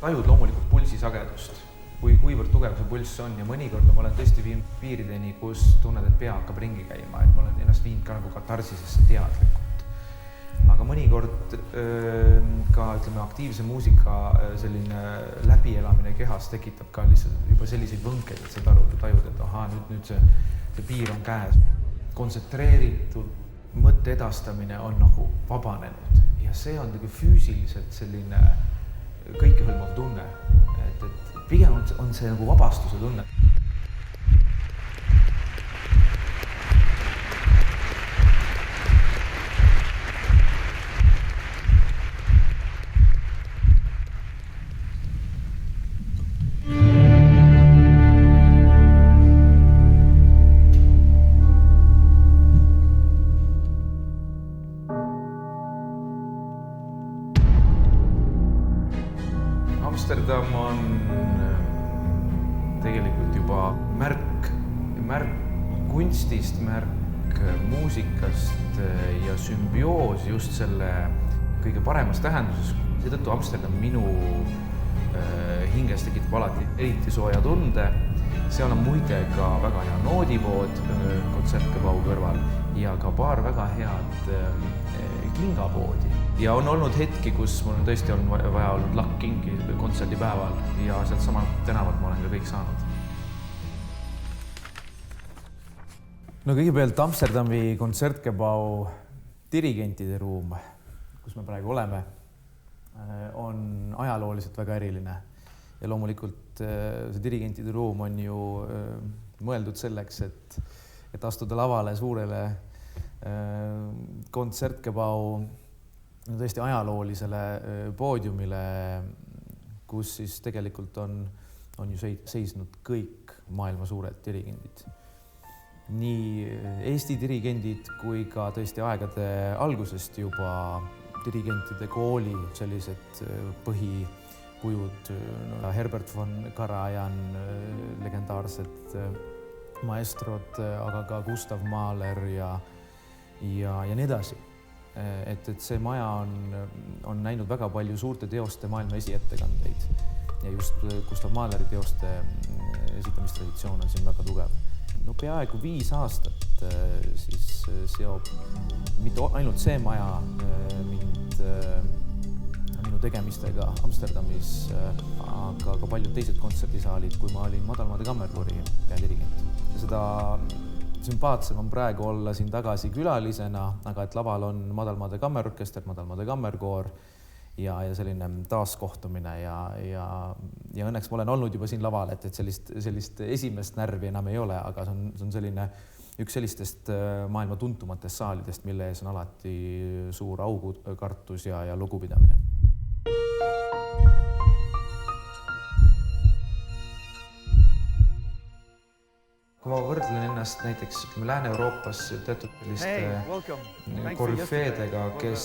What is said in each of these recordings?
tajud loomulikult pulsisagedust, kuivõrd tugev see pulss on ja mõnikord ma olen tõesti viinud piirideni, kus tunned, et pea hakkab ringi käima, et ma olen ennast viinud ka nagu katarsisesse teadlikult. Aga mõnikord ka ütleme, aktiivse muusika selline läbielamine kehas tekitab ka lihtsalt juba selliseid võnkeid, et sa tajud, et ahaa, nüüd see piir on käes. Kontsentreeritud mõtte edastamine on nagu vabanenud ja see on nagu füüsiliselt selline kõikehõlmav tunne, et pigem on see nagu vabastuse tunne. Amsterdam on tegelikult juba märk kunstist, märk muusikast ja sümbioos just selle kõige paremas tähenduses. Seetõttu Amsterdam minu hinges tekitab alati eriti sooja tunde. Seal on muide ka väga hea noodivood kontsertgebau kõrval ja ka paar väga head kingapoodi. Ja on olnud hetki, kus mul on tõesti vaja olnud lakkkingi kontserdipäeval ja sealt samalt tänavalt ma olen ka kõik saanud. No kõigepealt Amsterdami kontsertgebau dirigentide ruum, kus me praegu oleme, on ajalooliselt väga eriline. Ja loomulikult see dirigentide ruum on ju mõeldud selleks, et astuda lavale suurele kontsertgebau tõesti ajaloolisele poodiumile, kus siis tegelikult on ju seisnud kõik maailma suured dirigendid. Nii Eesti dirigendid kui ka tõesti aegade algusest juba dirigentide kooli sellised põhikujud, Herbert von Karajan, legendaarsed maestrod, aga ka Gustav Mahler ja nii edasi. Et see maja on näinud väga palju suurte teoste maailma esiettekandeid ja just Gustav Mahleri teoste esitamistraditsioon on siin väga tugev. No peaaegu 5 aastat siis seob mitte ainult see maja minu tegemistega Amsterdamis, aga ka paljud teised kontserdisaalid, kui ma olin Madalmaade Kammerkoori peadirigent. Seda sümpaatsem on praegu olla siin tagasi külalisena, aga et laval on Madalmaade Kammerorkester, Madalmaade Kammerkoor ja selline taaskohtumine ja õnneks ma olen olnud juba siin laval, et sellist esimest närvi enam ei ole, aga see on selline üks sellistest maailma tuntumatest saalidest, mille ees on alati suur aukartus ja lugupidamine. Kui ma võrdlen ennast näiteks Lääne-Euroopas teatud selliste korüfeedega, kes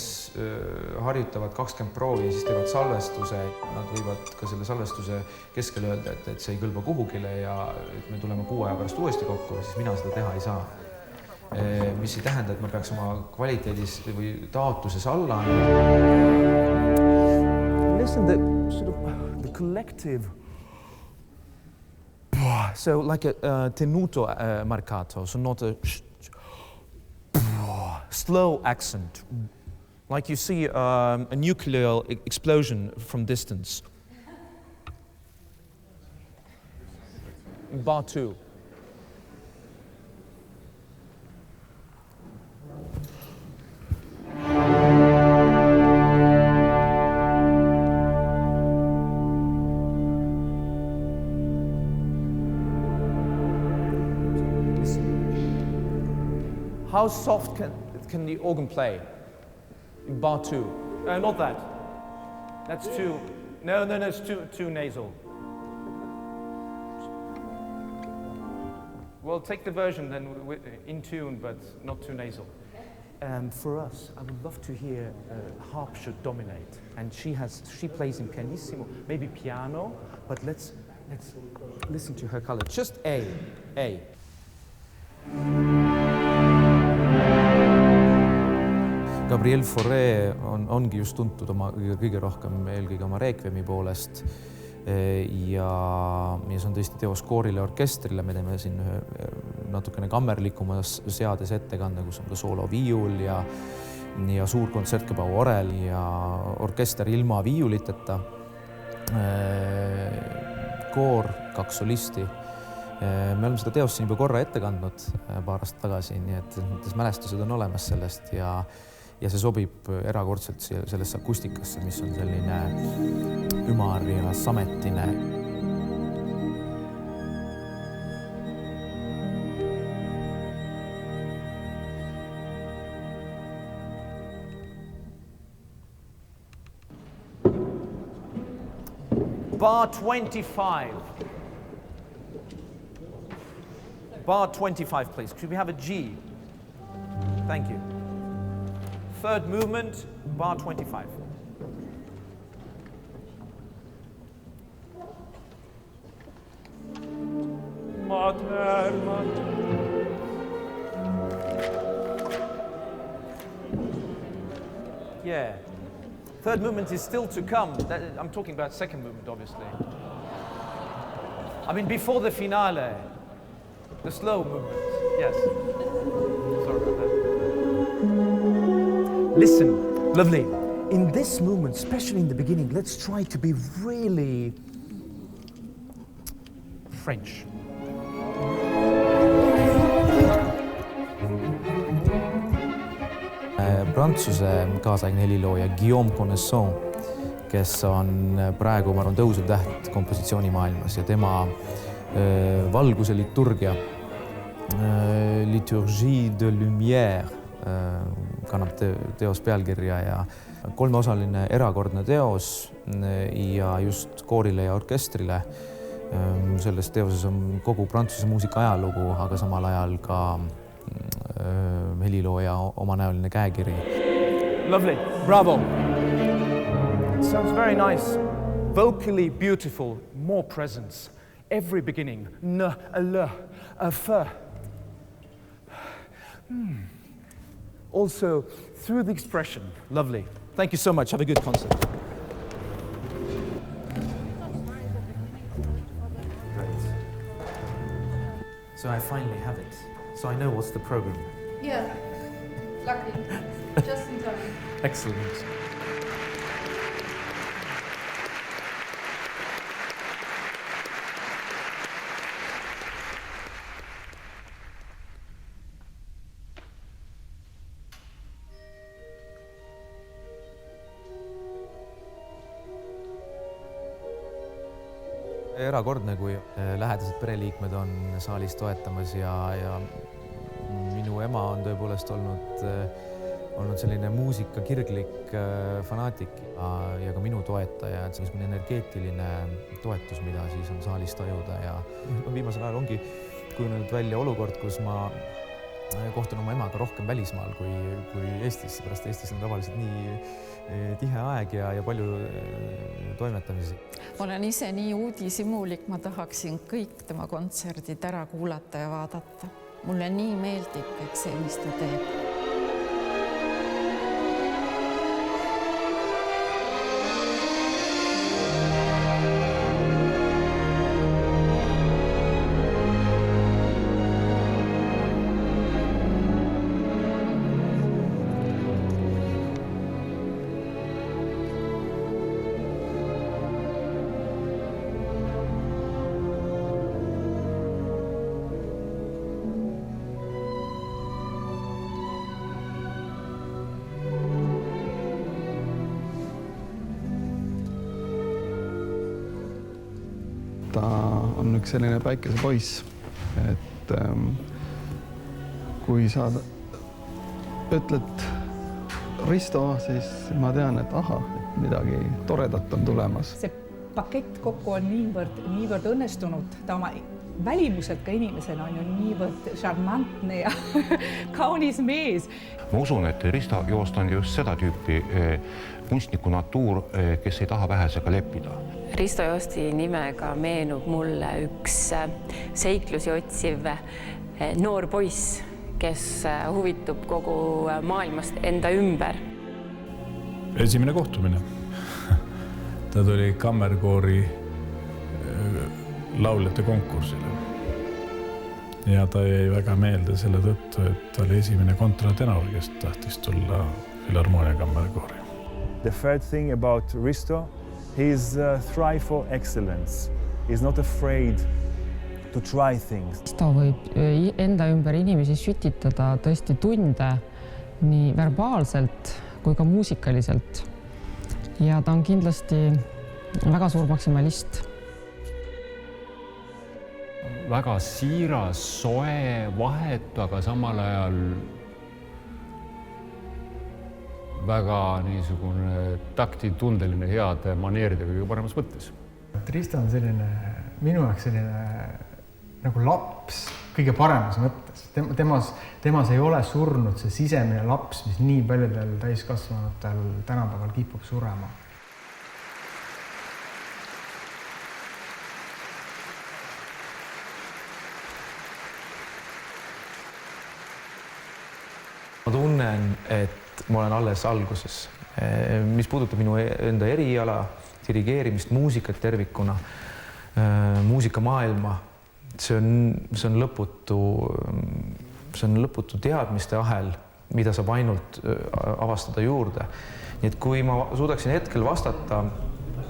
harjutavad 20 proovi ja siis teevad salvestuse, nad võivad ka selle salvestuse keskel öelda, et see ei kõlba kuhugile ja et me tuleme 6 aja pärast uuesti kokku, siis mina seda teha ei saa. Mis ei tähenda, et ma peaks oma kvaliteedis või taotluses alla. Listen, the collective. So like a tenuto marcato, so not a slow accent, like you see a nuclear explosion from distance. Bar 2. How soft can the organ play in bar 2? Not that. That's too. No, it's too nasal. Well, take the version then in tune, but not too nasal. For us, I would love to hear harp should dominate, and she plays in pianissimo, maybe piano, but let's listen to her color. Just A. Gabriel Fauré ongi just tuntud kõige rohkem eelkõige oma Requiemi poolest ja see on tõesti teos koorile orkestrile. Me teeme siin natukene kammerlikumas seades ettekande, kus on ka sooloviiul ja suur kontsertgebau orel ja orkester ilma viiuliteta. Koor, 2 solisti. Me oleme seda teost siin juba korra ette kandnud paar aastat tagasi, nii et mälestused on olemas sellest ja see sobib erakordselt sellesse akustikasse, mis on selline ümar ja sametine. Bar 25. Bar 25, please. Could we have a G? Thank you. Third movement, bar 25. Yeah. Third movement is still to come. I'm talking about second movement, obviously. I mean, before the finale. The slow movement, yes. Sorry about that. Listen, lovely. In this movement, especially in the beginning, let's try to be really French. Prantsuse kaasaegne helilooja Guillaume Connaisson, kes on praegu, ma arvan, tõusev täht kompositsioonimaailmas ja tema valguse liturgia, Liturgie de Lumière kannab teos pealkirja ja 3-osaline erakordne teos ja just koorile ja orkestrile. Selles teoses on kogu Prantsuse muusika ajalugu, aga samal ajal ka helilooja omanäoline käekiri. Lovely, bravo. It sounds very nice, vocally beautiful, more presence. Every beginning, n, a l, a f. Also, through the expression. Lovely. Thank you so much. Have a good concert. Great. So I finally have it. So I know what's the program. Yeah, lucky. Just in time. Excellent. Erakordne, kui lähedased pereliikmed on saalis toetamas ja minu ema on tõepoolest olnud selline muusika kirglik fanaatik ja ka minu toetaja, et selline energeetiline toetus, mida siis on saalis tajuda ja viimasel ajal ongi kujunenud välja olukord, kus ma kohtun oma emaga rohkem välismaal kui Eestis, seepärast Eestis on tavaliselt nii tihe aeg ja palju toimetamisi. Ma olen ise nii uudishimulik, ma tahaksin kõik tema kontserdid ära kuulata ja vaadata. Mulle nii meeldib kõik see, mis ta teeb. Ta on üks selline päikesepoiss, et kui sa ütled Risto, siis ma tean, et et midagi toredat on tulemas. See pakett kokku on niivõrd õnnestunud, ta oma välimuselt ka inimesena on ju niivõrd šarmantne ja kaunis mees. Ma usun, et Risto Joost on just seda tüüpi kunstniku natuur, kes ei taha vähesega leppida. Risto Joosti nimega meenub mulle üks seiklusi otsiv noor poiss, kes huvitub kogu maailmast enda ümber. Esimene kohtumine. Ta tuli kammerkoori lauljate konkursile. Ja ta jäi väga meelde selle tõttu, et ta oli esimene kontratenor, kes tahtis tulla Filharmonia kammerkoori. The third thing about Risto, he is thrive for excellence. He is not afraid to try things. Ta võib enda ümber inimesi sütitada tõesti tunde nii verbaalselt kui ka muusikaliselt. Ja ta on kindlasti väga suur maksimalist. Väga siiras, soe, vahetu, aga samal ajal väga niisugune taktitundeline heade maneeridega kõige paremas mõttes. Risto on selline, minu jaoks selline nagu laps kõige paremas mõttes. Temas ei ole surnud see sisemine laps, mis nii paljudel täiskasvanutel tänapäeval kipub surema. Ma tunnen, et ma olen alles alguses. Mis puudutab minu enda eriala, dirigeerimist, muusikat tervikuna, muusikamaailma, see on lõputu teadmiste ahel, mida saab ainult avastada juurde. Nii et kui ma suudaksin hetkel vastata,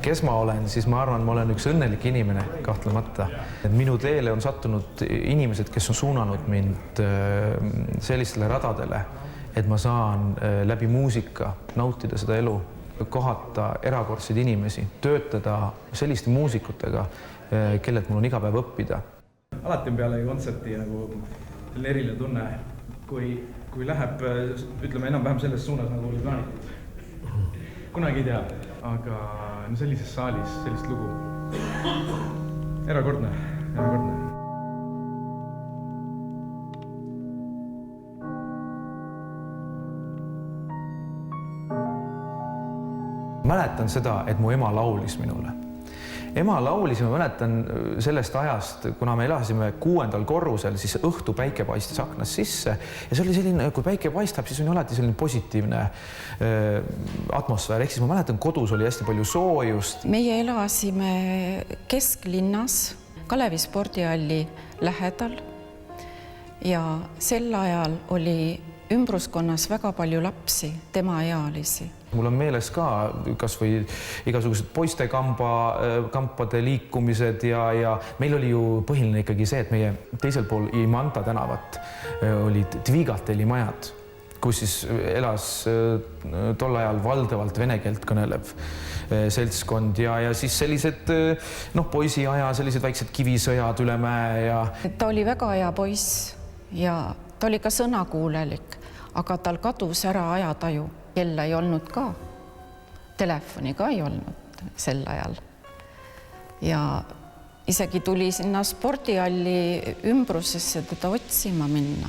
kes ma olen, siis ma arvan, ma olen üks õnnelik inimene kahtlemata. Minu teele on sattunud inimesed, kes on suunanud mind sellistele radadele, et ma saan läbi muusika nautida seda elu, kohata erakordseid inimesi, töötada selliste muusikutega, kellelt mul on iga päev õppida. Alati on peale kontserti nagu eriline tunne, kui läheb, ütleme enam-vähem selles suunas, nagu oli plaanitud. Kunagi ei tea, aga sellises saalis sellist lugu. Erakordne. Mäletan seda, et mu ema laulis minule. Ema laulis ja ma mäletan sellest ajast, kuna me elasime 6. korrusel, siis õhtu päike paistis aknast sisse ja see oli selline, kui päike paistab, siis on alati selline positiivne atmosfäär. Ehk siis ma mäletan, kodus oli hästi palju soojust. Meie elasime kesklinnas Kalevi spordihalli lähedal ja sel ajal oli ümbruskonnas väga palju lapsi, temaealisi. Mul on meeles ka kas või igasugused poistekampade liikumised ja meil oli ju põhiline ikkagi see, et meie teisel pool Imanta tänavat olid Tvigateli majad, kus siis elas tol ajal valdavalt vene keelt kõnelev seltskond ja siis sellised poisiaja, sellised väiksed kivisõjad üle mäe ja... Ta oli väga hea poiss ja ta oli ka sõnakuulelik, aga tal kadus ära ajataju. Kella ei olnud ka, telefoni ka ei olnud sel ajal. Ja isegi tuli sinna spordihalli ümbrusesse teda otsima minna.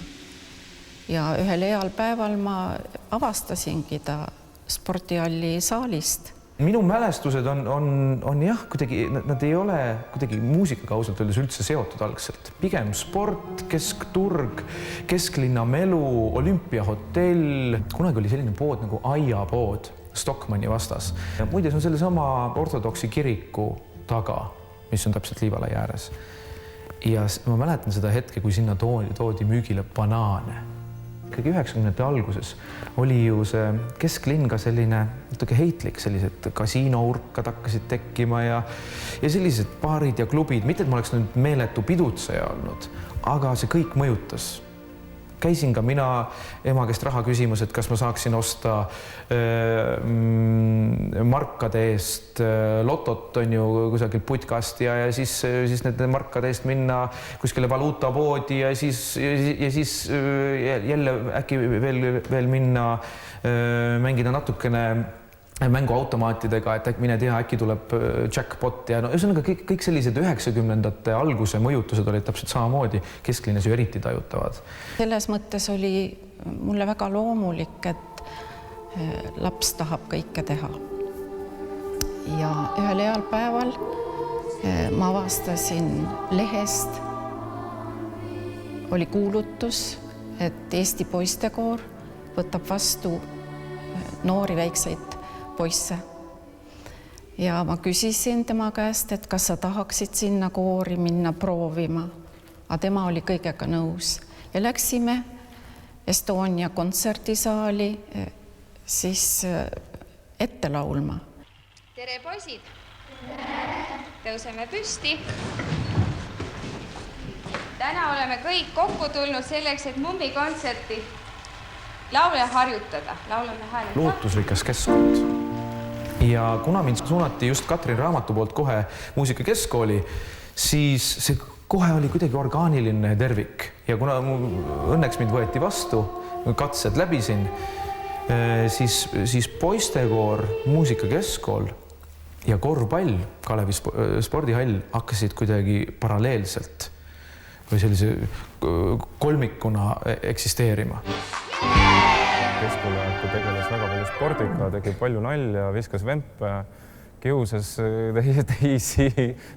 Ja ühel heal päeval ma avastasingi ta spordihalli saalist. Minu mälestused on jah, kuidagi, nad ei ole kuidagi muusikaga ausalt öeldes üldse seotud algselt. Pigem sport, keskturg, kesklinna melu, olümpiahotell. Kunagi oli selline pood nagu Aiapood Stockmanni vastas. Ja muide, see on sellesama ortodoksi kiriku taga, mis on täpselt Liivalai ääres. Ja ma mäletan seda hetke, kui sinna toodi müügile banaane. Ikkagi 90. alguses oli ju see kesklinn ka selline natuke heitlik, sellised kasiinourkad hakkasid tekkima ja sellised baarid ja klubid, mitte et ma oleks nüüd meeletu pidutseja olnud, aga see kõik mõjutas. Käisin ka mina ema käest raha küsimus, et kas ma saaksin osta markade eest lotot on ju kusagil putkast ja siis need markade eest minna kuskile valuutapoodi ja siis jälle äkki veel minna mängida natukene mänguautomaatidega, et mine tea, äkki tuleb jackpot ja ühesõnaga kõik sellised 90. alguse mõjutused olid täpselt samamoodi kesklinnas ju eriti tajutavad. Selles mõttes oli mulle väga loomulik, et laps tahab kõike teha. Ja ühel heal päeval ma avastasin lehest, oli kuulutus, et Eesti poistekoor võtab vastu noori väikseid poisse. Ja ma küsisin tema käest, et kas sa tahaksid sinna koori minna proovima. Aga tema oli kõigega nõus. Ja läksime Estonia kontserdisaali siis ette laulma. Tere poisid! Tõuseme püsti. Täna oleme kõik kokku tulnud selleks, et Mummi kontserti laule harjutada. Laulame hääle. Lootusrikas keskkond. Ja kuna mind suunati just Katrin Raamatu poolt kohe muusikakeskkooli, siis see kohe oli kuidagi orgaaniline tervik. Ja kuna õnneks mind võeti vastu, katsed läbisin, siis poistekoor, muusikakeskkool ja korvpall, Kalevi spordihall hakkasid kuidagi paralleelselt või sellise kolmikuna eksisteerima. Keskkooliaeg tegeles väga palju spordiga, tegi palju nalja, viskas vempe, kiusas teisi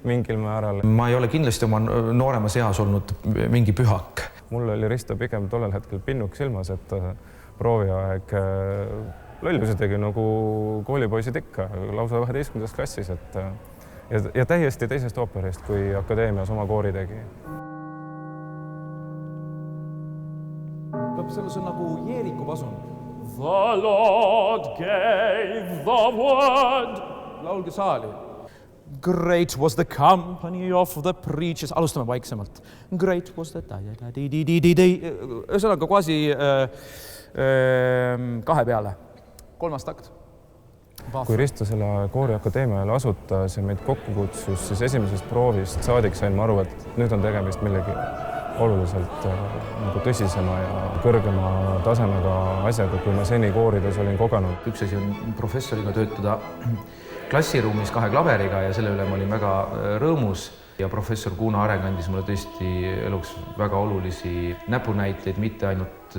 mingil määral. Ma ei ole kindlasti oma nooremas eas olnud mingi pühak. Mul oli Risto pigem tollel hetkel pinnuk silmas, et prooviaeg lollusi tegi nagu koolipoisid ikka, lausa 12. klassis, ja täiesti teisest ooperist, kui akadeemias oma koori tegi. Selles on nagu Jeeriku pasun. The Lord gave the word. Laulge saali. Great was the company of the preachers. Alustame vaiksemalt. Great was the ühesõnaga quasi kahe peale. 3. takt. Kui Risto selle kooriakadeemiale asutas ja meid kokku kutsus, siis esimesest proovist saadik sain ma aru, et nüüd on tegemist millegi oluliselt nagu tõsisema ja kõrgema tasemega asjaga, kui ma seni koorides olin kogenud. Üks asi on professoriga töötada klassiruumis 2 klaveriga ja selle üle ma olin väga rõõmus. Ja professor Kuuna Areng andis mulle tõesti eluks väga olulisi näpunäiteid, mitte ainult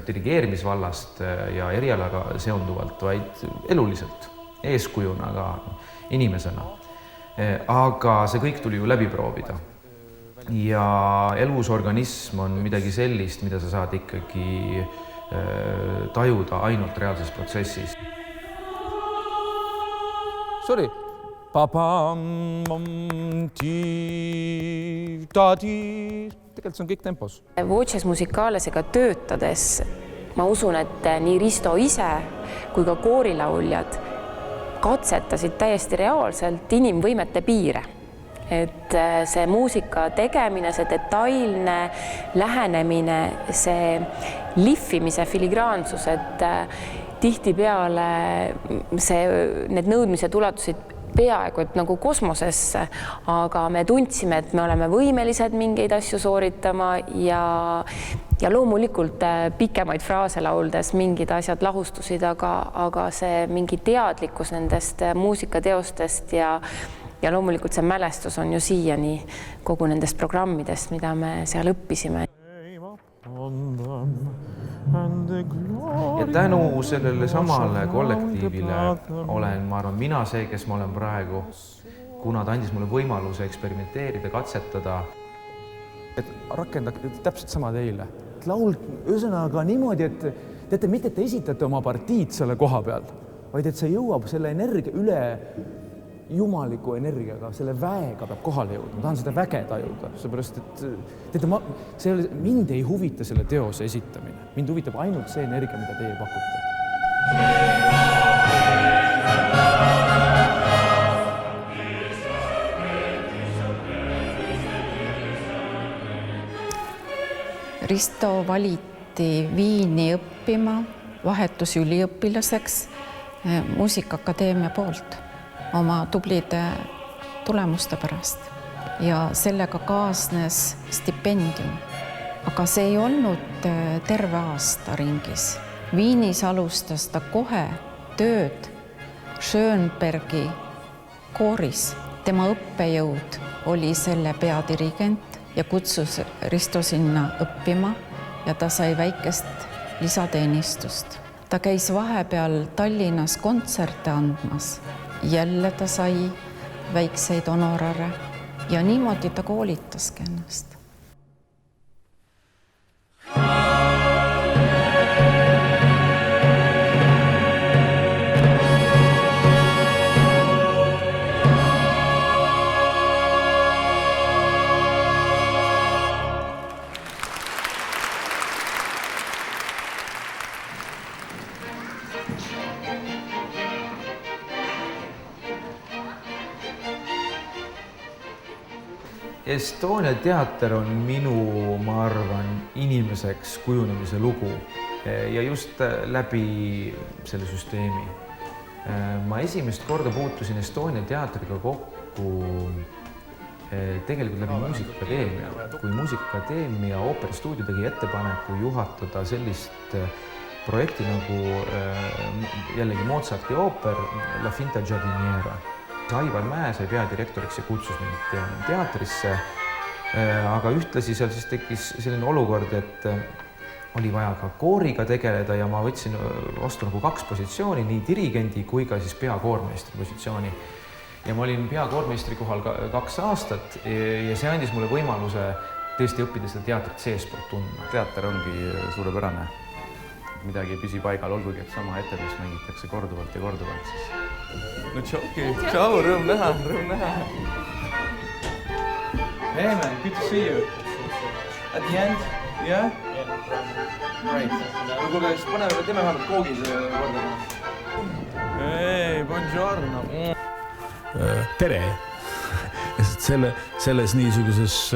dirigeerimisvallast ja erialaga seonduvalt, vaid eluliselt, eeskujuna ka inimesena. Aga see kõik tuli ju läbi proovida. Ja elus organism on midagi sellist, mida sa saad ikkagi tajuda ainult reaalses protsessis. Sorry. Tegelikult see on kõik tempos. Voces Musicalesega töötades ma usun, et nii Risto ise kui ka koorilauljad katsetasid täiesti reaalselt inimvõimete piire. Et see muusika tegemine, see detailne lähenemine, see lihvimise filigraansus, et tihtipeale need nõudmised ulatusid peaaegu et nagu kosmosesse, aga me tundsime, et me oleme võimelised mingeid asju sooritama ja loomulikult pikemaid fraase lauldes mingid asjad lahustusid, aga see mingi teadlikkus nendest muusikateostest ja loomulikult see mälestus on ju siiani kogu nendest programmidest, mida me seal õppisime. Ja tänu sellele samale kollektiivile olen, ma arvan, mina see, kes ma olen praegu, kuna ta andis mulle võimaluse eksperimenteerida, katsetada. Et rakendage täpselt sama teile. Laul ühesõnaga niimoodi, et teate, mitte te esitate oma partiid selle koha peal, vaid et see jõuab selle energia üle jumaliku energiaga, selle väega peab kohale jõudma. Ma tahan seda väge tajuda, seepärast, et mind ei huvita selle teose esitamine. Mind huvitab ainult see energia, mida teie pakute. Risto valiti Viini õppima vahetusüliõpilaseks Muusikaakadeemia poolt oma tublide tulemuste pärast ja sellega kaasnes stipendium. Aga see ei olnud terve aasta ringis. Viinis alustas ta kohe tööd Schönbergi kooris. Tema õppejõud oli selle peadirigent ja kutsus Risto sinna õppima ja ta sai väikest lisateenistust. Ta käis vahepeal Tallinnas kontserte andmas. Jälle ta sai väikseid honorare ja niimoodi ta koolitaski ennast. Estonia teater on minu, ma arvan, inimeseks kujunemise lugu ja just läbi selle süsteemi. Ma esimest korda puutusin Estonia teatriga kokku tegelikult läbi Muusikaakadeemia. Kui Muusikaakadeemia ooperistuudio tegi ettepaneku juhatada sellist projekti nagu jällegi Mozarti ooper La Finta Giardiniera. Aivar Mäe sai peadirektoriks ja kutsus mind teatrisse, aga ühtlasi seal siis tekkis selline olukord, et oli vaja ka kooriga tegeleda ja ma võtsin vastu nagu 2 positsiooni, nii dirigendi kui ka siis peakoormeistri positsiooni. Ja ma olin peakoormeistri kohal 2 aastat ja see andis mulle võimaluse tõesti õppida seda teatrit seespoolt tundma. Teater ongi suurepärane. Midagi ei püsi paigal, olgugi, et sama etendust mängitakse korduvalt ja korduvalt siis. No tšauki, tšau, rõõm näha. Hey man, good to see you. At the end, yeah? Right. Kuule, siis teeme vähemalt koogid korda. Hey, buongiorno. Tere! Selles niisuguses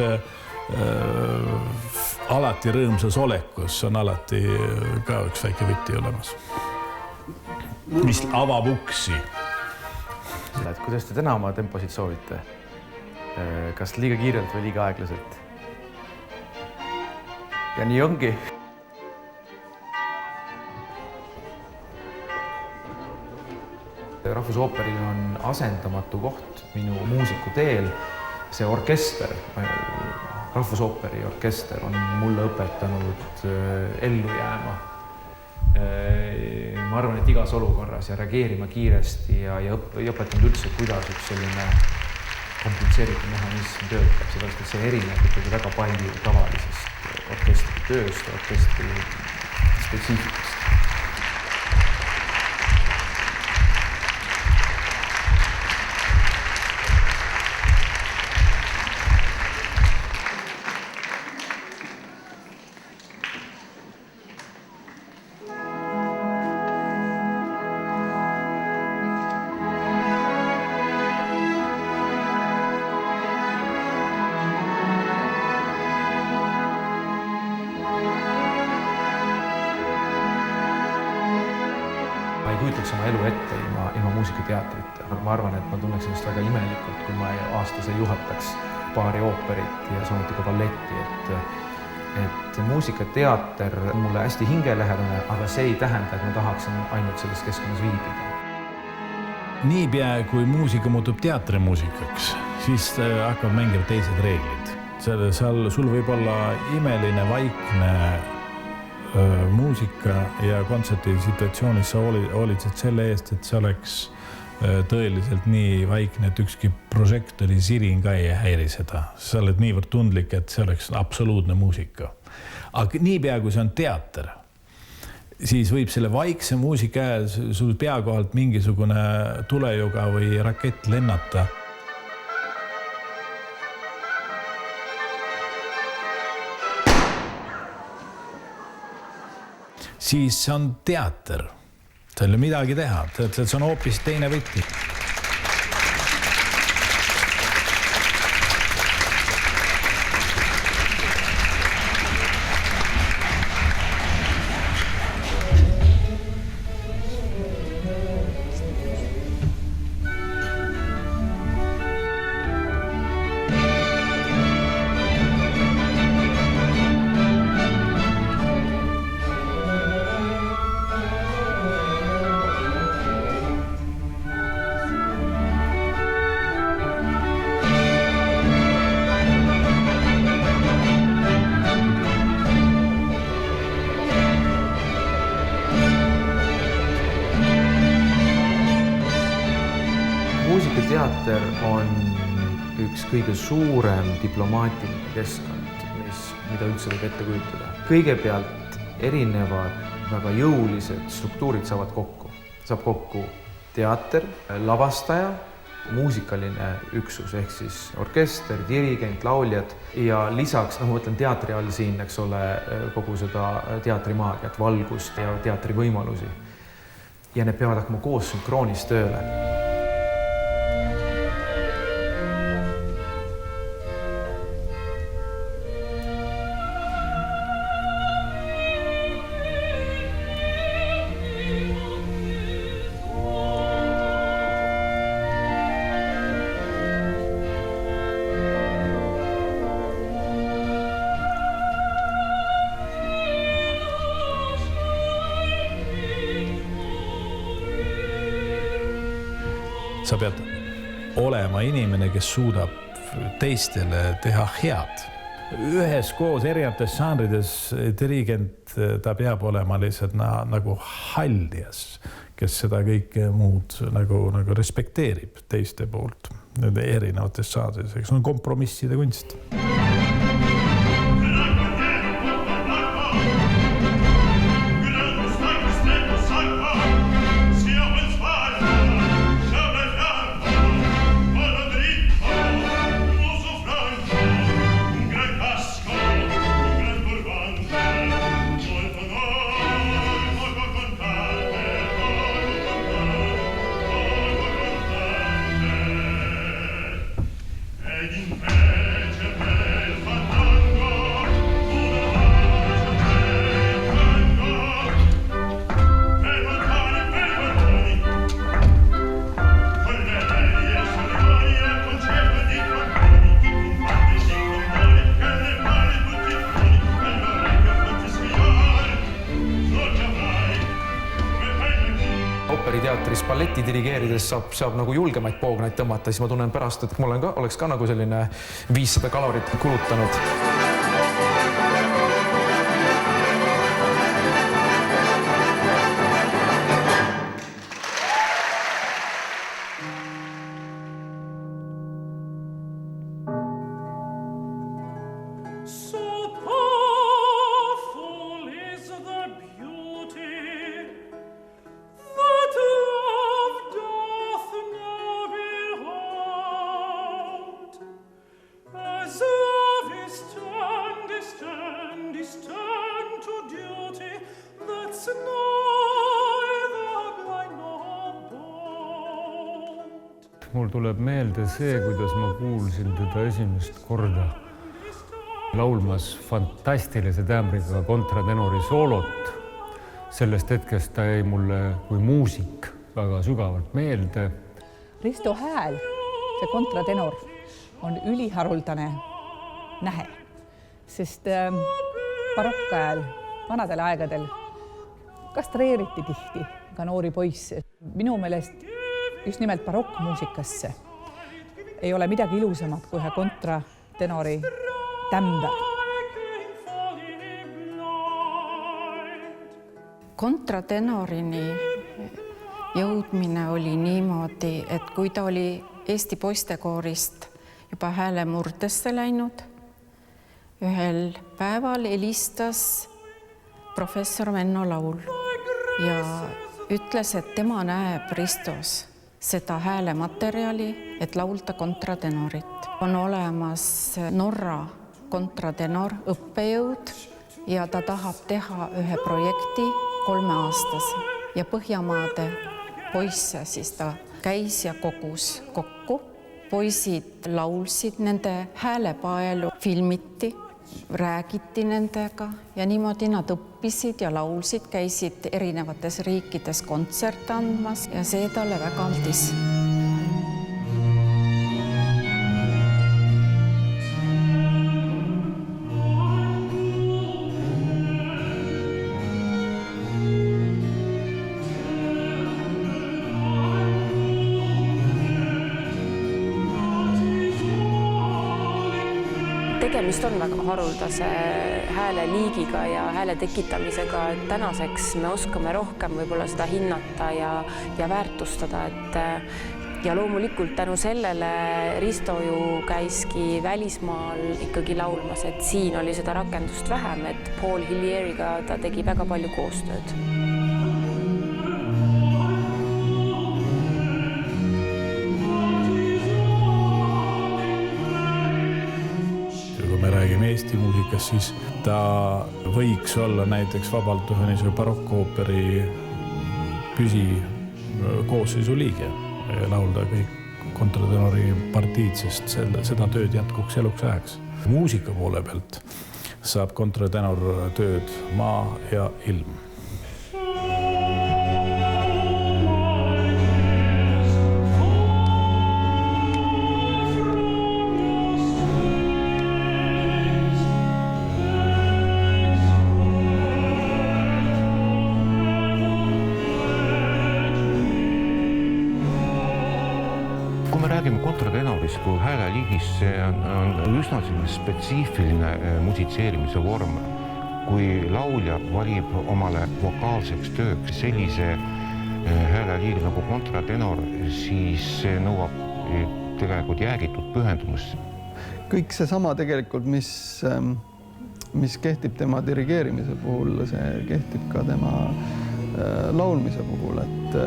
alati rõõmsas olekus on alati ka üks väike võti olemas, mis avab uksi. Kuidas te täna oma temposid soovite? Kas liiga kiirelt või liiga aeglaselt? Ja nii ongi. Rahvusooperil on asendamatu koht minu muusiku teel. See orkester, Rahvusooperi orkester on mulle õpetanud ellu jääma. Ma arvan, et igas olukorras ja reageerima kiiresti ja õpetanud üldse, kuidas üks selline komplitseeritud mehhanism töötab, sellepärast, et see erineb ikkagi väga palju tavalisest orkestri tööst, orkestri spetsiifikast. Ma ei kujutaks oma elu ette ilma muusikateatrita. Ma arvan, et ma tunneks ennast väga imelikult, kui ma aastas ei juhataks paari ooperit ja samuti ka balletti. Et muusikateater on mulle hästi hingelähedane, aga see ei tähenda, et ma tahaksin ainult selles keskkonnas viibida. Niipea, kui muusika muutub teatrimuusikaks, siis hakkavad mängima teised reeglid. Sul võib olla imeline, vaikne muusika ja kontserti situatsioonis sa hoolitsed selle eest, et see oleks tõeliselt nii vaikne, et ükski prožektori sirin ka ei häiri seda. Sa oled niivõrd tundlik, et see oleks absoluutne muusika. Aga niipea, kui see on teater, siis võib selle vaikse muusika ajal sul pea kohalt mingisugune tulejuga või rakett lennata. Siis see on teater. See ei ole midagi teha. See on hoopis teine võti. Muusikateater on üks kõige suurem diplomaatiline keskkond, mida üldse võib ette kujutada. Kõigepealt erinevad väga jõulised struktuurid saavad kokku. Saab kokku teater, lavastaja, muusikaline üksus ehk siis orkester, dirigent, lauljad ja lisaks, ma mõtlen teatri all siin, eks ole, kogu seda teatrimaagiat, valgust ja teatri võimalusi. Ja need peavad hakkama koos sünkroonis tööle. sa pead olema inimene, kes suudab teistele teha head. Üheskoos erinevates žanrides dirigent, ta peab olema lihtsalt nagu hallias, kes seda kõike muud nagu respekteerib teiste poolt erinevates žanrides. See on kompromisside kunst. Operiteatris balleti dirigeerides saab nagu julgemaid poognaid tõmmata, siis ma tunnen pärast, et mul oleks ka nagu selline 500 kalorit kulutanud. Mul tuleb meelde see, kuidas ma kuulsin teda esimest korda laulmas fantastilise tämbriga kontratenori soolot. Sellest hetkest ta jäi mulle kui muusik väga sügavalt meelde. Risto hääl, see kontratenor, on üliharuldane nähe, sest barokkajal, vanadel aegadel kastreeriti tihti ka noori poisse. Minu meelest just nimelt barokkmuusikasse ei ole midagi ilusamat kui ühe kontratenori tämber. Kontratenorini jõudmine oli niimoodi, et kui ta oli Eesti poistekoorist juba hääle murdesse läinud, ühel päeval helistas professor Menno Laul ja ütles, et tema näeb Ristos seda häälematerjali, et laulda kontratenorit. On olemas Norra kontratenor õppejõud ja ta tahab teha ühe projekti 3-aastase ja Põhjamaade poisse siis ta käis ja kogus kokku. Poisid laulsid, nende häälepaelu filmiti, räägiti nendega ja niimoodi nad õppisid ja laulsid, käisid erinevates riikides kontserte andmas ja see talle väga meeldis. Tegemist on väga haruldase hääleliigiga ja hääle tekitamisega, et tänaseks me oskame rohkem võib-olla seda hinnata ja väärtustada, ja loomulikult tänu sellele Risto ju käiski välismaal ikkagi laulmas, et siin oli seda rakendust vähem, et Paul Hillieriga ta tegi väga palju koostööd. Me räägime Eesti muusikast, siis ta võiks olla näiteks vabalt ühe barokkooperi püsikoosseisu liige ja laulda kõik kontratenori partiid, sest seda tööd jätkuks eluks ajaks. Muusika poole pealt saab kontratenor tööd Maa ja ilm. klassiku hääleliigis see on üsna spetsiifiline musitseerimise vorm. Kui laulja valib omale vokaalseks tööks sellise hääleliigi nagu kontratenor, siis see nõuab tegelikult jäägitud pühendumust. Kõik seesama tegelikult, mis kehtib tema dirigeerimise puhul, see kehtib ka tema laulmise puhul, et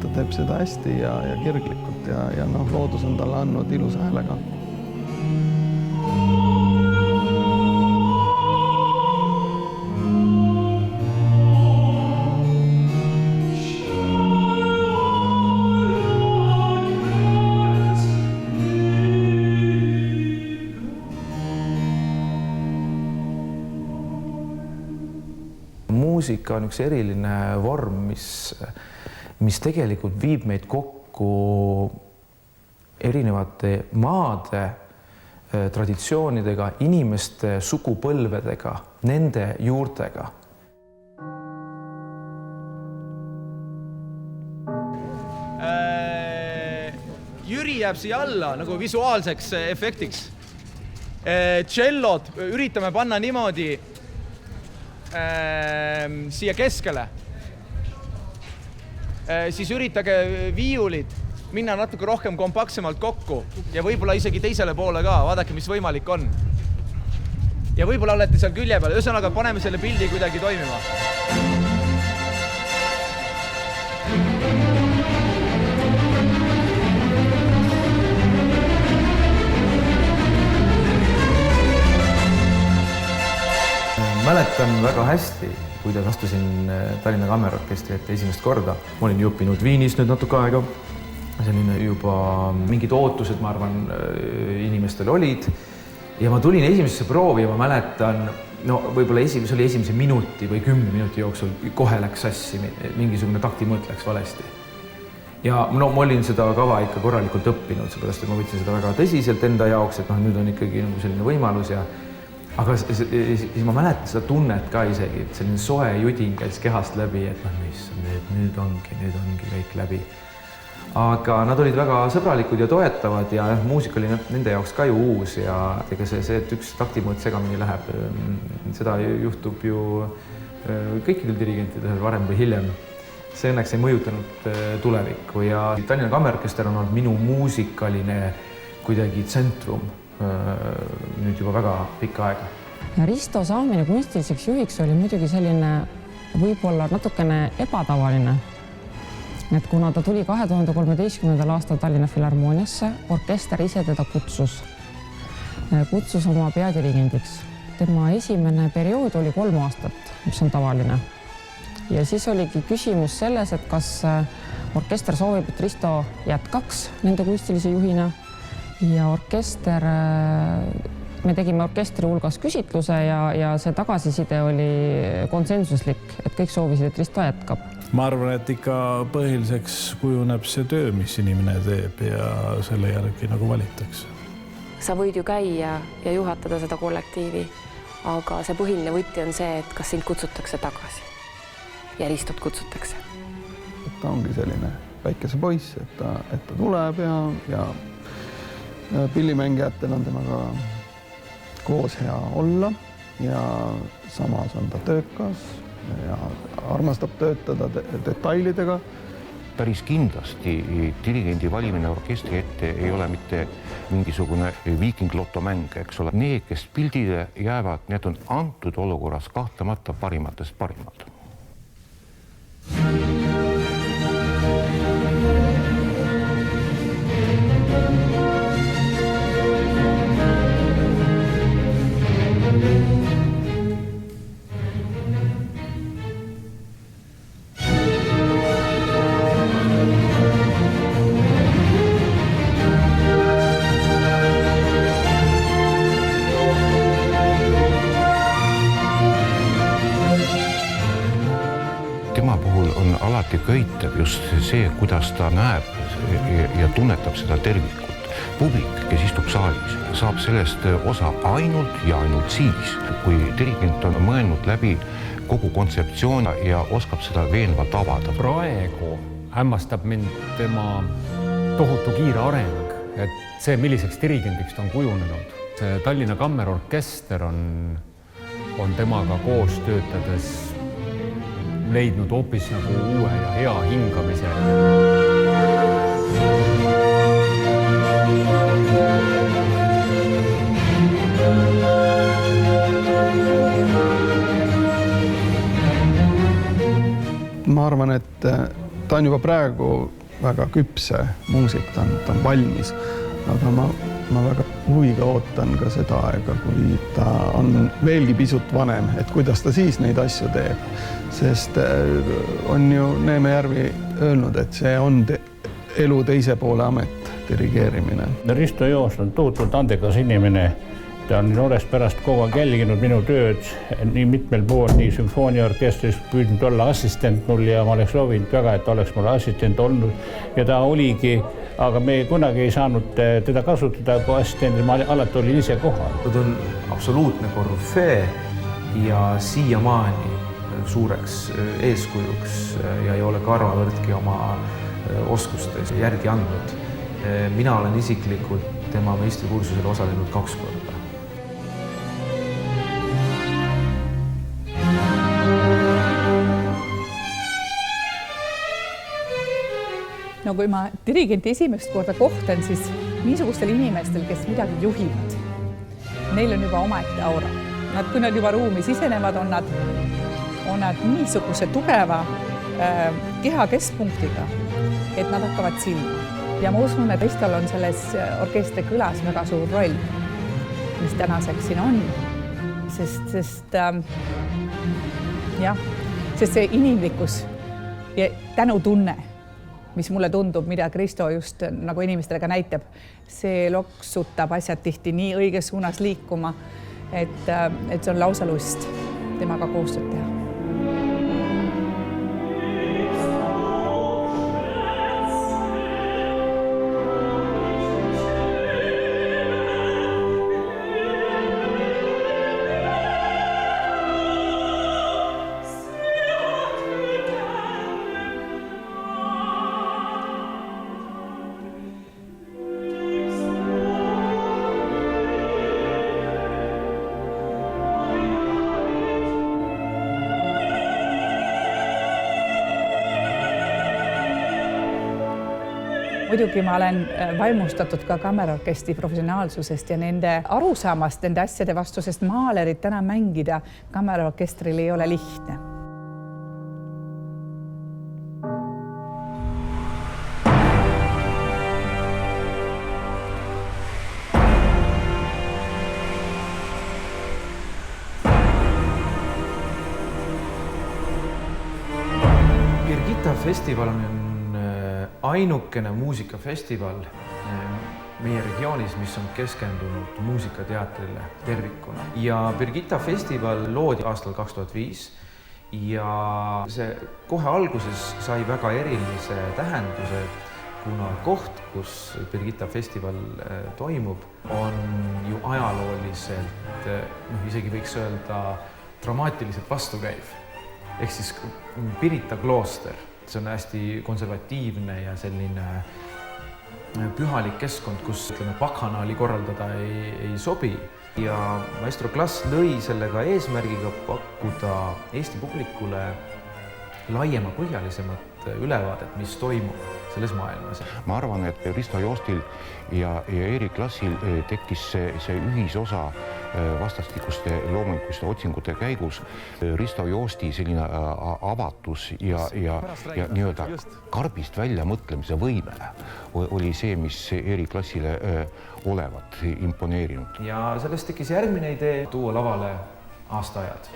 ta teeb seda hästi ja kirglikult ja loodus on talle andnud ilusa häälega. Muusika on üks eriline vorm, mis tegelikult viib meid kokku erinevate maade traditsioonidega, inimeste sugupõlvedega, nende juurtega. Jüri jääb siia alla nagu visuaalseks efektiks. Tšellod üritame panna niimoodi siia keskele. Siis üritage viiulid minna natuke rohkem kompaktsemalt kokku ja võib-olla isegi teisele poole ka, vaadake, mis võimalik on. Ja võib-olla olete seal külje peal, ühesõnaga paneme selle pildi kuidagi toimima. Mäletan väga hästi, kuidas astusin Tallinna Kammerorkestri ette esimest korda. Ma olin õppinud Viinis nüüd natuke aega. Selline juba mingid ootused, ma arvan, inimestel olid. Ja ma tulin esimesse proovi ja ma mäletan, võib-olla see oli esimese minuti või 10 minuti jooksul kohe läks sassi, mingisugune taktimõõt läks valesti. Ja ma olin seda kava ikka korralikult õppinud, seepärast et ma võtsin seda väga tõsiselt enda jaoks, et nüüd on ikkagi selline võimalus ja aga siis ma mäletan seda tunnet ka isegi, et selline soe judin käis kehast läbi, et nüüd ongi kõik läbi. Aga nad olid väga sõbralikud ja toetavad ja muusika oli nende jaoks ka ju uus ja ega see, et üks taktimõõt segamini läheb, seda juhtub ju kõikidel dirigentidel varem või hiljem. See õnneks ei mõjutanud tulevikku ja Tallinna Kammerorkester on olnud minu muusikaline kuidagi tsentrum nüüd juba väga pikka aega. Risto saamine kunstiliseks juhiks oli muidugi selline võib-olla natukene ebatavaline. Et kuna ta tuli 2013. aastal Tallinna Filharmooniasse, orkester ise teda kutsus oma peadirigendiks. Tema esimene periood oli 3 aastat, mis on tavaline. Ja siis oligi küsimus selles, et kas orkester soovib, et Risto jätkaks nende kunstilise juhina. Ja orkester, me tegime orkestri hulgas küsitluse ja see tagasiside oli konsensuslik, et kõik soovisid, et Risto jätkab. Ma arvan, et ikka põhiliseks kujuneb see töö, mis inimene teeb ja selle järgi nagu valitakse. Sa võid ju käia ja juhatada seda kollektiivi, aga see põhiline võti on see, et kas sind kutsutakse tagasi ja Ristot kutsutakse. Ta ongi selline väikese poiss, et ta tuleb ja pillimängijatel on temaga koos hea olla ja samas on ta töökas ja armastab töötada detailidega. Päris kindlasti dirigendi valimine orkestri ette ei ole mitte mingisugune viikinglottomäng, eks ole. Need, kes pildile jäävad, need on antud olukorras kahtlemata parimatest parimad. Alati köitab just see, kuidas ta näeb ja tunnetab seda tervikut. Publik, kes istub saalis, saab sellest osa ainult ja ainult siis, kui dirigent on mõelnud läbi kogu kontseptsioon ja oskab seda veenvalt avada. Praegu hämmastab mind tema tohutu kiire areng et see, milliseks dirigendiks ta on kujunenud. See Tallinna Kammerorkester on temaga koos töötades leidnud hoopis nagu uue ja hea hingamise. Ma arvan, et ta on juba praegu väga küpse muusik, ta on valmis, aga ma väga huviga ootan ka seda aega, kui ta on veelgi pisut vanem, et kuidas ta siis neid asju teeb. Sest on ju Neeme Järvi öelnud, et see on elu teise poole amet, dirigeerimine. Risto Joost on tohutult andekas inimene. Ta on noorest pärast kogu aeg jälginud minu tööd nii mitmel pool, nii sümfooniaorkestris püüdnud olla assistent mul ja ma oleks soovinud väga, et oleks mul assistent olnud ja ta oligi, aga me kunagi ei saanud teda kasutada kui assistendil, ma alati olin ise kohal. Ta on absoluutne korüfee ja siiamaani suureks eeskujuks ja ei ole karvavõrdki oma oskustes järgi andnud. Mina olen isiklikult tema meistrikursusel osalenud 2 korda. No kui ma dirigenti esimest korda kohtan, siis niisugustel inimestel, kes midagi juhivad, neil on juba omaette aura. Kui nad juba ruumi sisenevad, on nad niisuguse tugeva keha keskpunktiga, et nad hakkavad silma. Ja ma usun, et Ristol on selles orkestri kõlas väga suur roll, mis tänaseks siin on. Sest see inimlikkus ja tänutunne, mis mulle tundub, mida Risto just nagu inimestele ka näitab, see loksutab asjad tihti nii õiges suunas liikuma, et see on lausa lust temaga koostööd teha. Muidugi ma olen vaimustatud ka kammerorkestri professionaalsusest ja nende arusaamast nende asjade vastu, sest maalerit täna mängida kammerorkestril ei ole lihtne. Birgitta festival on ainukene muusikafestival meie regioonis, mis on keskendunud muusikateatrile tervikuna. Ja Birgitta festival loodi aastal 2005 ja see kohe alguses sai väga erilise tähenduse, kuna koht, kus Birgitta festival toimub, on ju ajalooliselt, isegi võiks öelda dramaatiliselt vastukäiv. Ehk siis Pirita klooster. See on hästi konservatiivne ja selline pühalik keskkond, kus bakhanaali korraldada ei sobi. Ja maestro Klass lõi sellega eesmärgiga pakkuda Eesti publikule laiema põhjalisemat ülevaadet, mis toimub selles maailmas. Ma arvan, et Risto Joostil ja Erik Klassil tekkis see ühisosa vastastikuste loomulikuliste otsingute käigus. Risto Joosti selline avatus ja nii-öelda karbist välja mõtlemise võime oli see, mis Erik Klassile olevat imponeerinud. Ja sellest tekkis järgmine idee tuua lavale aastaajad.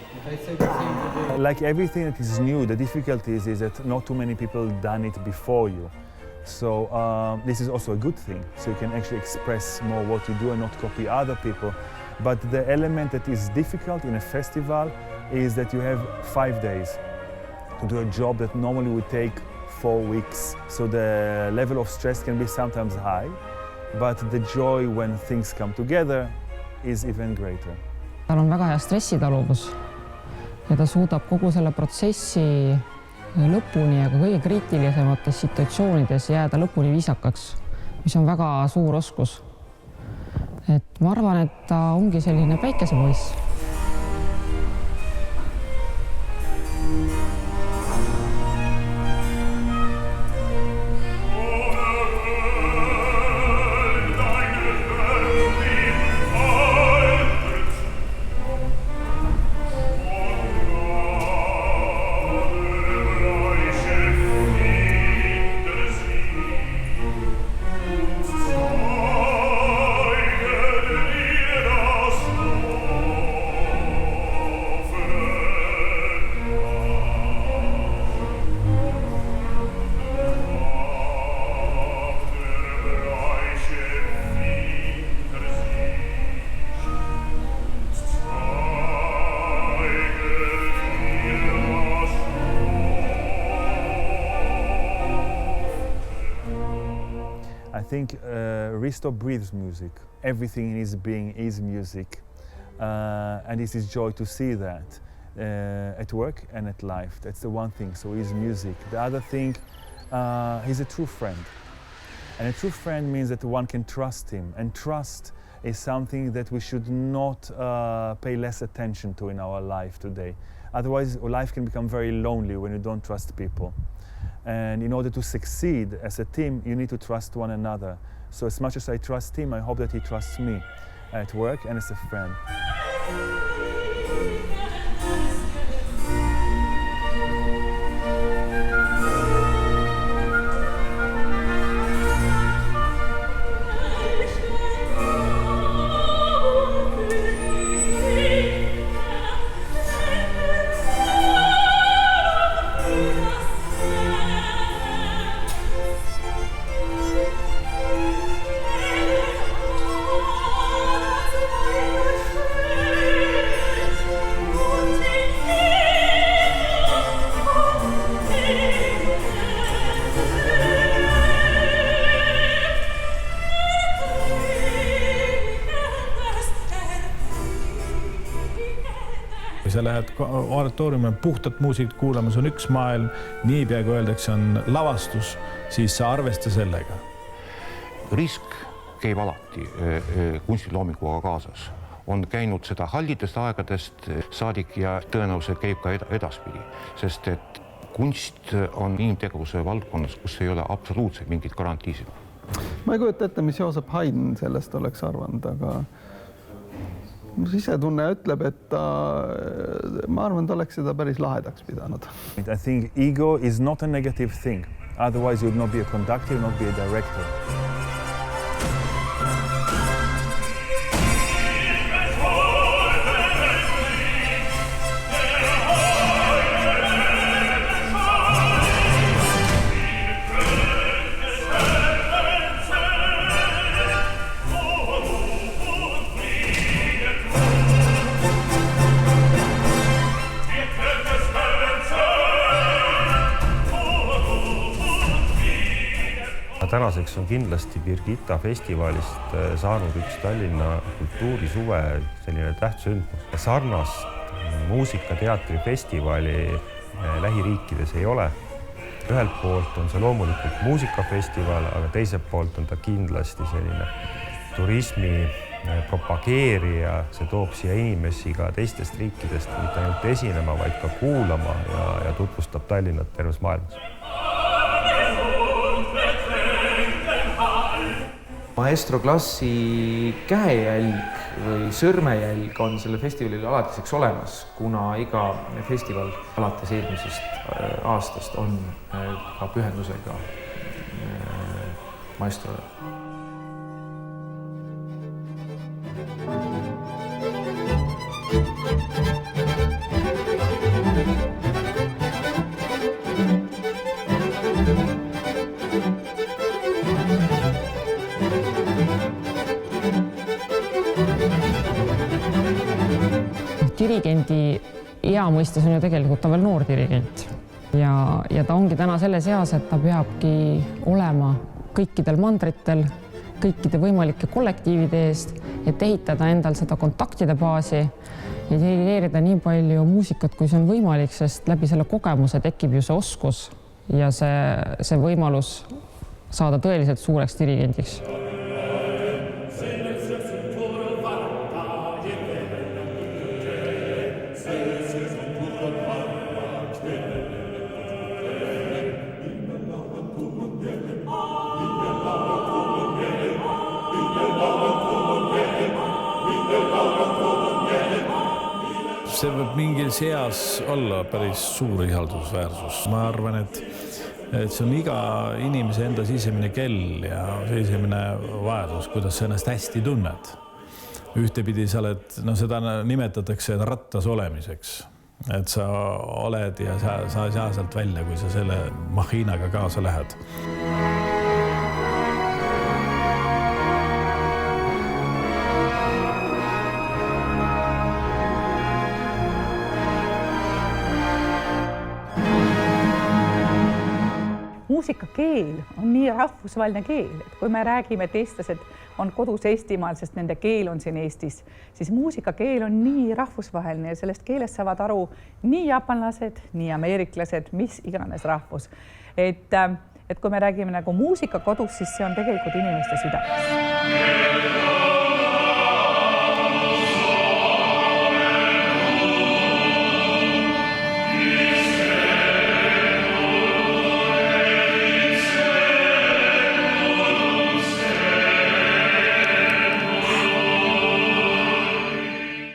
Like everything that is new, the difficulty is that not too many people done it before you. So this is also a good thing. So you can actually express more what you do and not copy other people. But the element that is difficult in a festival is that you have 5 days to do a job that normally would take 4 weeks. So the level of stress can be sometimes high, but the joy when things come together is even greater. Tal on väga hea stressitaluvus ja ta suudab kogu selle protsessi lõpuni ja ka kõige kriitilisemates situatsioonides jääda lõpuni viisakaks. mis on väga suur oskus. Et ma arvan, et ta ongi selline päikesepoiss. I think Risto breathes music. Everything in his being is music. And it's his joy to see that at work and at life. That's the one thing, so he's music. The other thing, he's a true friend. And a true friend means that one can trust him. And trust is something that we should not pay less attention to in our life today. Otherwise, life can become very lonely when you don't trust people. And in order to succeed as a team, you need to trust one another. So as much as I trust him, I hope that he trusts me at work and as a friend. Kui sa lähed oratooriumi puhtat muusikat kuulama, see on üks maailm, niipea kui öeldakse on lavastus, siis sa arvesta sellega. Risk käib alati kunstiloominguga kaasas. On käinud seda hallidest aegadest saadik ja tõenäoliselt käib ka edaspidi, sest et kunst on inimtegevuse valdkonnas, kus ei ole absoluutselt mingit garantiisid. Ma ei kujuta ette, mis Joosep Haydn sellest oleks arvanud, aga sisetunne ütleb, et ma arvan, et oleks seda päris lahedaks pidanud. I think ego is not a negative thing. Otherwise, you would not be a conductor, not be a director. Tänaseks on kindlasti Birgitta festivalist saanud üks Tallinna kultuurisuve selline tähtsündmus. Sarnast muusikateatrifestivali lähiriikides ei ole. Ühelt poolt on see loomulikult muusikafestival, aga teiselt poolt on ta kindlasti selline turismi propageerija. See toob siia inimesi ka teistest riikidest mitte ainult esinema, vaid ka kuulama ja tutvustab Tallinnat terves maailmas. Maestro klassi käejälg või sõrmejälg on selle festivalil alatiseks olemas, kuna iga festival alates eelmisest aastast on ka pühendusega maestrole. Dirigendi ea mõistes on ju tegelikult ta veel noor dirigent ja ta ongi täna selles eas, et ta peabki olema kõikidel mandritel, kõikide võimalike kollektiivide eest, et ehitada endal seda kontaktide baasi ja dirigeerida nii palju muusikat, kui see on võimalik, sest läbi selle kogemuse tekib ju see oskus ja see võimalus saada tõeliselt suureks dirigendiks. See võib mingil seas olla päris suur ihaldusväärsus. Ma arvan, et see on iga inimese enda sisemine kell ja sisemine vajadus, kuidas sa ennast hästi tunned. Ühtepidi sa oled, seda nimetatakse rattas olemiseks. Et sa oled ja sa ei saa sealt välja, kui sa selle mahiinaga kaasa lähed. Muusikakeel on nii rahvusvaheline keel, et kui me räägime, et eestlased on kodus Eestimaal, sest nende keel on siin Eestis, siis muusikakeel on nii rahvusvaheline ja sellest keelest saavad aru nii jaapanlased, nii ameeriklased, mis iganes rahvus. Et kui me räägime nagu muusika kodus, siis see on tegelikult inimeste südames.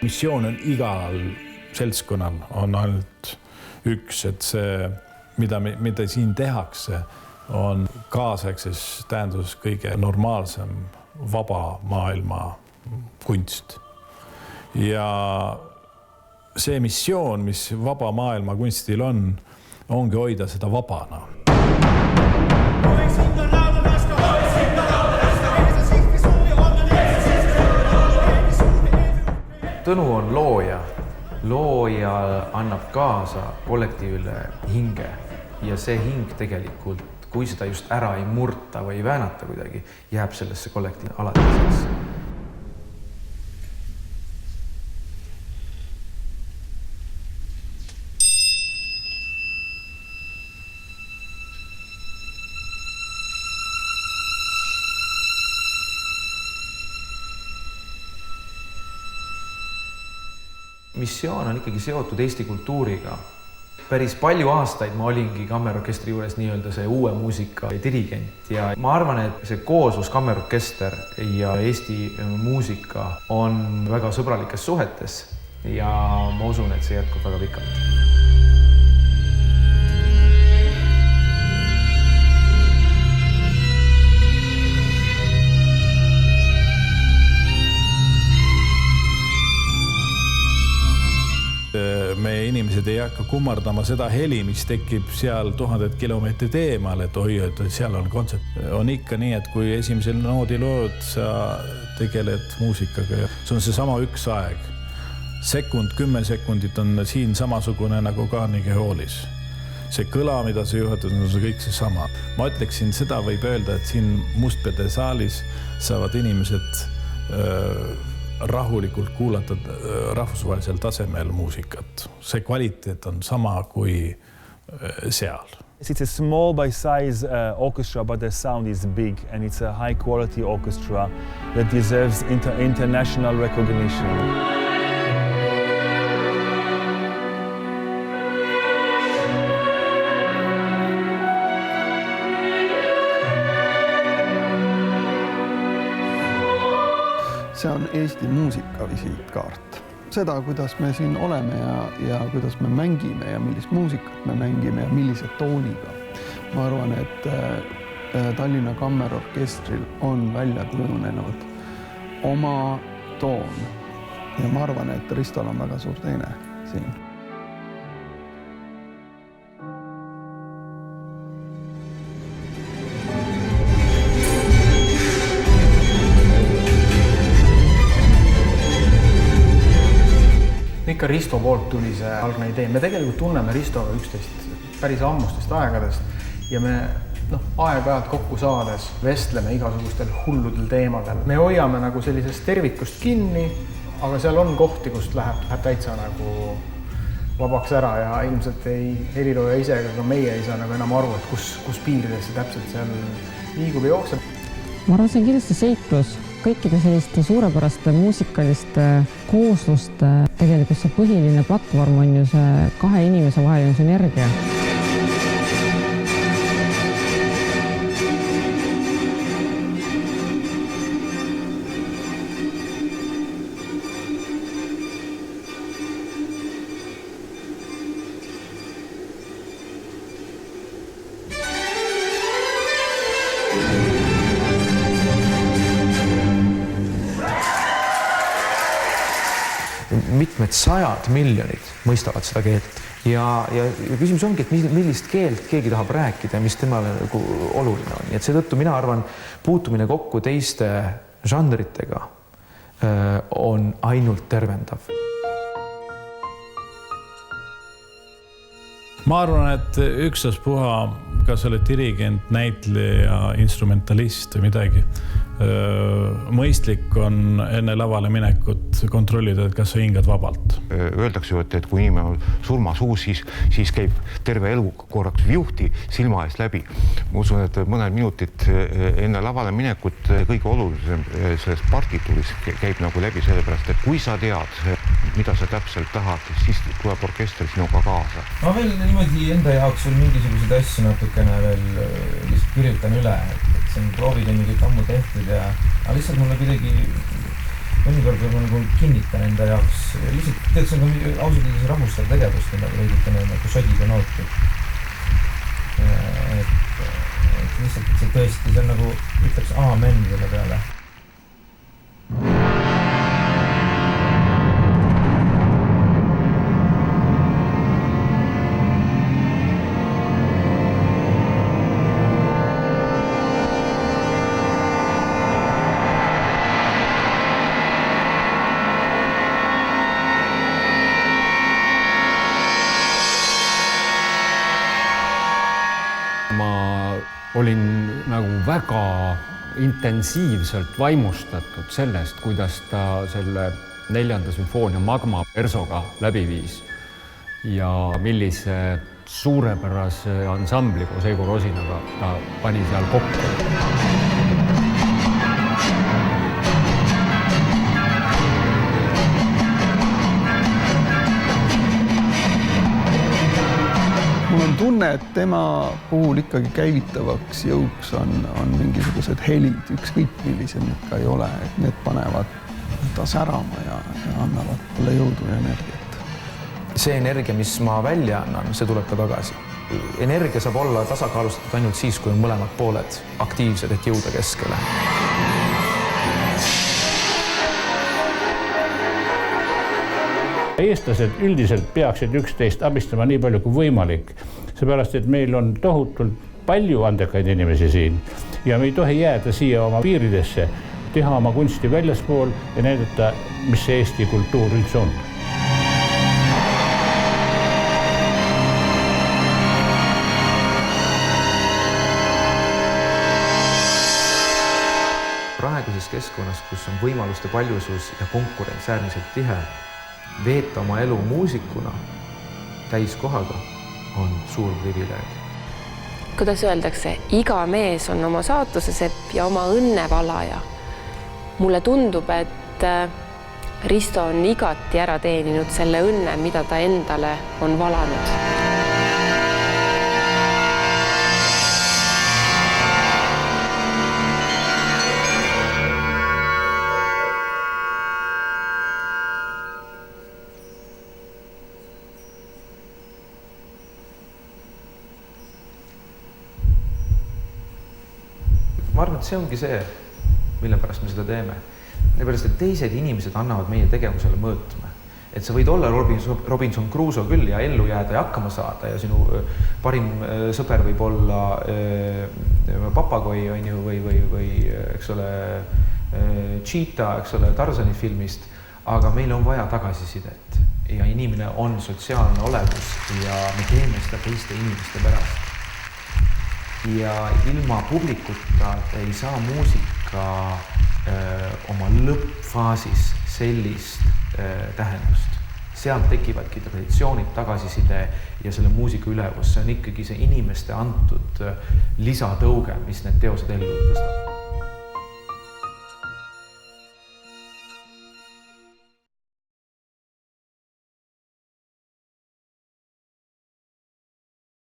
Missioon on igal seltskonnal on ainult üks, et see, mida siin tehakse, on kaasaegses tähendus kõige normaalsem vaba maailma kunst. Ja see missioon, mis vaba maailma kunstil ongi hoida seda vabana. Tõnu on looja. Looja annab kaasa kollektiivile hinge ja see hing tegelikult, kui seda just ära ei murta või ei väänata kuidagi, jääb sellesse kollektiivi alatiseks. Missioon on ikkagi seotud Eesti kultuuriga. Päris palju aastaid ma olingi kammerorkestri juures nii-öelda see uue muusika dirigent ja ma arvan, et see kooslus kammerorkester ja Eesti muusika on väga sõbralikes suhetes ja ma usun, et see jätkub väga pikalt. Meie inimesed ei hakka kummardama seda heli, mis tekib seal 1000 kilomeetrit eemal, et oi, et seal on kontsert. On ikka nii, et kui esimesel noodi lood sa tegeled muusikaga, see on seesama üks aeg. 10 sekundit on siin samasugune nagu Carnegie Hallis. See kõla, mida sa juhatad, on see kõik seesama. Ma ütleksin, seda võib öelda, et siin Mustpeade saalis saavad inimesed rahulikult kuulata rahvusvahelisel tasemel muusikat. See kvaliteet on sama kui seal. It's a small by size orchestra, but the sound is big and it's a high quality orchestra that deserves international recognition. See on Eesti muusika visiitkaart. Seda, kuidas me siin oleme ja kuidas me mängime ja millist muusikat me mängime ja millise tooniga. Ma arvan, et Tallinna Kammerorkestril on välja kujunenud oma toon. Ja ma arvan, et Ristol on väga suur teine siin. Ikka Risto poolt tuli see algne idee. Me tegelikult tunneme Ristoga üksteist päris ammustest aegadest ja me aeg-ajalt kokku saades vestleme igasugustel hulludel teemadel. Me hoiame nagu sellisest tervikust kinni, aga seal on kohti, kust läheb täitsa nagu vabaks ära ja ilmselt ei helilooja ise ega ka meie ei saa nagu enam aru, et kus piirides see täpselt seal liigub ja jookseb. Ma arvan, see on kindlasti seiklus. Kõikide selliste suurepäraste muusikaliste koosluste tegelikult see põhiline platvorm on ju see kahe inimese vaheline sünergia. Mitmed 100 miljonid mõistavad seda keelt ja küsimus ongi, et millist keelt keegi tahab rääkida ja mis temale nagu oluline on. Nii et seetõttu mina arvan, puutumine kokku teiste žanritega on ainult tervendav. Ma arvan, et ükstaspuha, kas oled dirigent, näitleja, instrumentalist või midagi. Mõistlik on enne lavale minekut kontrollida, et kas sa hingad vabalt. Öeldakse ju, et kui inimene on surmasuus, siis käib terve elu korraks viuhti silma eest läbi. Ma usun, et mõned minutid enne lavale minekut kõige olulisem sellest partituuris käib nagu läbi sellepärast, et kui sa tead, mida sa täpselt tahad, siis tuleb orkester sinuga kaasa. Ma veel niimoodi enda jaoks veel mingisuguseid asju natukene veel lihtsalt kirjutan üle, et see on proovid on kõik ammu tehtud ja lihtsalt mulle kuidagi mõnikord ma nagu kinnitan enda jaoks. Lihtsalt tead, see on ka ausalt öeldes rahustav tegevust, mida veidikene nagu sodida nooti. Et lihtsalt see tõesti, see on nagu ütleks aamen selle peale. Olin nagu väga intensiivselt vaimustatud sellest, kuidas ta selle 4. sümfoonia Magma Versoga läbi viis ja millise suurepärase ansambli koos Eigo Rosinaga ta pani seal kokku. Mul on tunne, et tema puhul ikkagi käivitavaks jõuks on mingisugused helid, ükskõik millised need ka ei ole, et need panevad ta särama ja annavad talle jõudu ja energiat. See energia, mis ma välja annan, see tuleb ka tagasi. Energia saab olla tasakaalustatud ainult siis, kui on mõlemad pooled aktiivsed, et jõuda keskele. Eestlased üldiselt peaksid üksteist abistama nii palju kui võimalik, seepärast, et meil on tohutult palju andekaid inimesi siin ja me ei tohi jääda siia oma piiridesse, teha oma kunsti väljaspool ja näidata, mis see Eesti kultuur üldse on. Praeguses keskkonnas, kus on võimaluste paljusus ja konkurents äärmiselt tihe, veeta oma elu muusikuna täiskohaga on suur privileeg. Kuidas öeldakse, iga mees on oma saatuse sepp ja oma õnnevalaja. Mulle tundub, et Risto on igati ära teeninud selle õnne, mida ta endale on valanud. Ma arvan, et see ongi see, mille pärast me seda teeme. Neepärast, et teised inimesed annavad meie tegevusele mõõtme. Et sa võid olla Robinson Crusoe küll ja ellu jääda ja hakkama saada ja sinu parim sõber võib olla papagoi on ju, või eks ole, Cheetah, eks ole, Tarzani filmist, aga meil on vaja tagasisidet ja inimene on sotsiaalne olevus ja me teeme seda teiste inimeste pärast. Ja ilma publikuta ei saa muusika oma lõppfaasis sellist tähendust. sealt tekivadki traditsioonid, tagasiside ja selle muusika ülevus, see on ikkagi see inimeste antud lisatõuge, mis need teosed ellu tõstab.